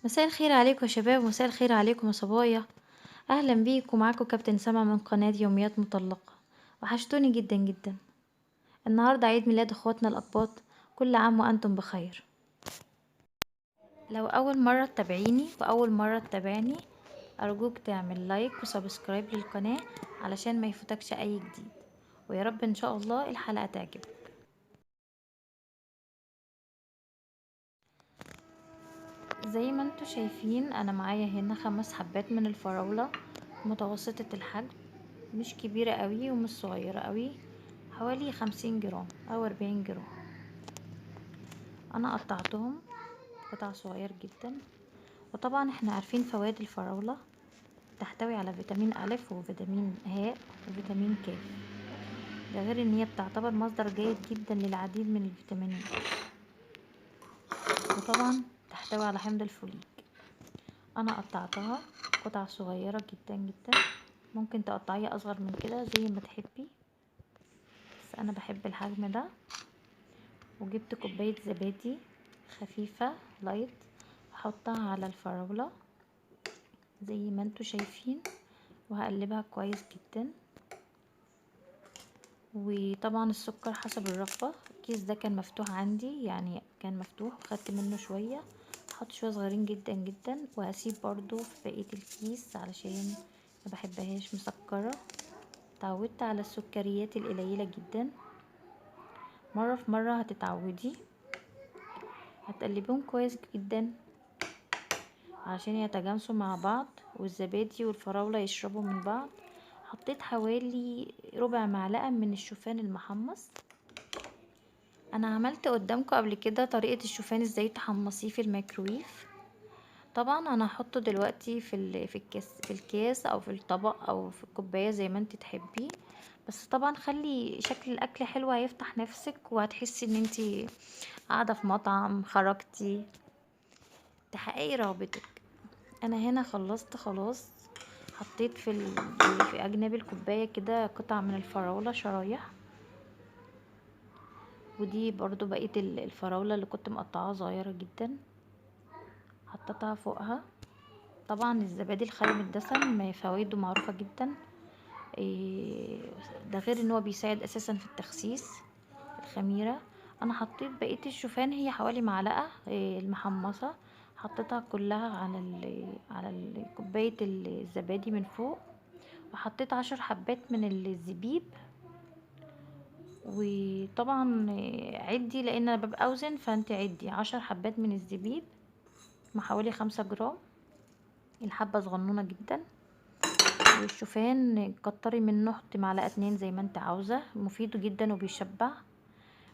مساء الخير عليكم يا شباب، ومساء الخير عليكم يا صبايا. اهلا بيكم، معاكم كابتن سما من قناة يوميات مطلقة. وحشتوني جدا جدا. النهاردة عيد ميلاد اخواتنا الاقباط، كل عام وانتم بخير. لو اول مرة تتابعيني واول مرة تتابعني، ارجوك تعمل لايك وسبسكرايب للقناة علشان ما يفوتكش اي جديد. ويا رب ان شاء الله الحلقة تعجبك. زي ما انتوا شايفين انا معايا هنا 5 حبات من الفراولة متوسطة الحجم، مش كبيرة قوي ومش صغيرة قوي، حوالي 50 جرام او 40 جرام. انا قطعتهم قطع صغير جدا. وطبعا احنا عارفين فوائد الفراولة، تحتوي على فيتامين أ وفيتامين ه وفيتامين ك. ده غير ان هي بتعتبر مصدر جيد جدا للعديد من الفيتامينات. وطبعا تحتوي على حمض الفوليك. انا قطعتها قطع صغيرة جدا جدا، ممكن تقطعيها اصغر من كده زي ما تحبي، بس انا بحب الحجم ده. وجبت كوباية زبادي خفيفة لايت، هحطها على الفراولة زي ما انتوا شايفين، وهقلبها كويس جدا. وطبعا السكر حسب الرغبة. الكيس ده كان مفتوح عندي، يعني كان مفتوح وخدت منه شوية، هحط شوية صغيرين جدا جدا، وهسيب برضو في بقية الكيس علشان ما بحبهاش مسكرة. اتعودت على السكريات القليلة جدا، مرة في مرة هتتعودي. هتقلبيهم كويس جدا عشان يتجانسوا مع بعض، والزبادي والفراولة يشربوا من بعض. حطيت حوالي ربع معلقة من الشوفان المحمص. انا عملت قدامكم قبل كده طريقة الشوفان ازاي تحمصيه في الميكرويف. طبعا انا هحطه دلوقتي في الكاس او في الطبق او في الكوباية زي ما انت تحبي. بس طبعا خلي شكل الاكل حلو، هيفتح نفسك وهتحسي ان انت قاعدة في مطعم خرجتي، تحققي رغبتك. انا هنا خلصت خلاص. حطيت في اجناب الكوبايه كده قطع من الفراوله شرايح، ودي برضو بقيه الفراوله اللي كنت مقطعاها صغيره جدا حطيتها فوقها. طبعا الزبادي الخالي من الدسم فوائده معروفه جدا. إيه، ده غير ان هو بيساعد اساسا في التخسيس الخميره. انا حطيت بقيه الشوفان، هي حوالي معلقه المحمصه، حطيتها كلها على كوبايه الزبادي من فوق. وحطيت 10 حبات من الزبيب. وطبعا عدي لان انا ببقى اوزن، فانت عدي 10 حبات من الزبيب مع حوالي 5 جرام. الحبة صغنونة جدا. والشوفان كتري منه، حطي معلقة 2 زي ما انت عاوزة، مفيد جدا وبيشبع.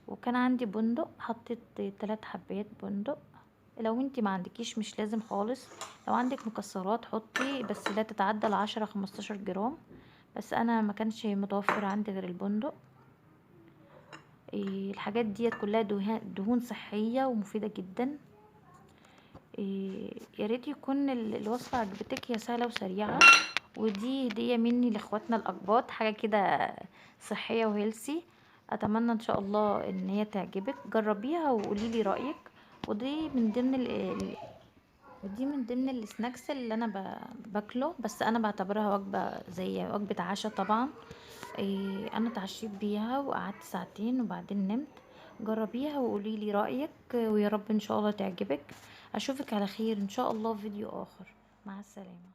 وكان عندي بندق، حطيت 3 حبات بندق. لو انت ما عندكيش مش لازم خالص. لو عندك مكسرات حطي، بس لا تتعدى 10-15 جرام. بس انا ما كانش متوفر عندي غير البندق. الحاجات ديت كلها دهون صحية ومفيدة جدا. يا ريت يكون الوصفة عجبتك، هي سهلة وسريعة. ودي هدية مني لاخواتنا الاقباط، حاجة كده صحية وهيلسي. اتمنى ان شاء الله ان هي تعجبك، جربيها وقولي لي رأيك. ودي من ضمن ودي من ضمن السناكس اللي انا باكله، بس انا بعتبرها وجبة زي وجبة عشاء طبعا. انا اتعشيت بيها وقعدت ساعتين وبعدين نمت. جربيها وقولي لي رأيك، ويا رب ان شاء الله تعجبك. اشوفك على خير ان شاء الله في فيديو اخر. مع السلامة.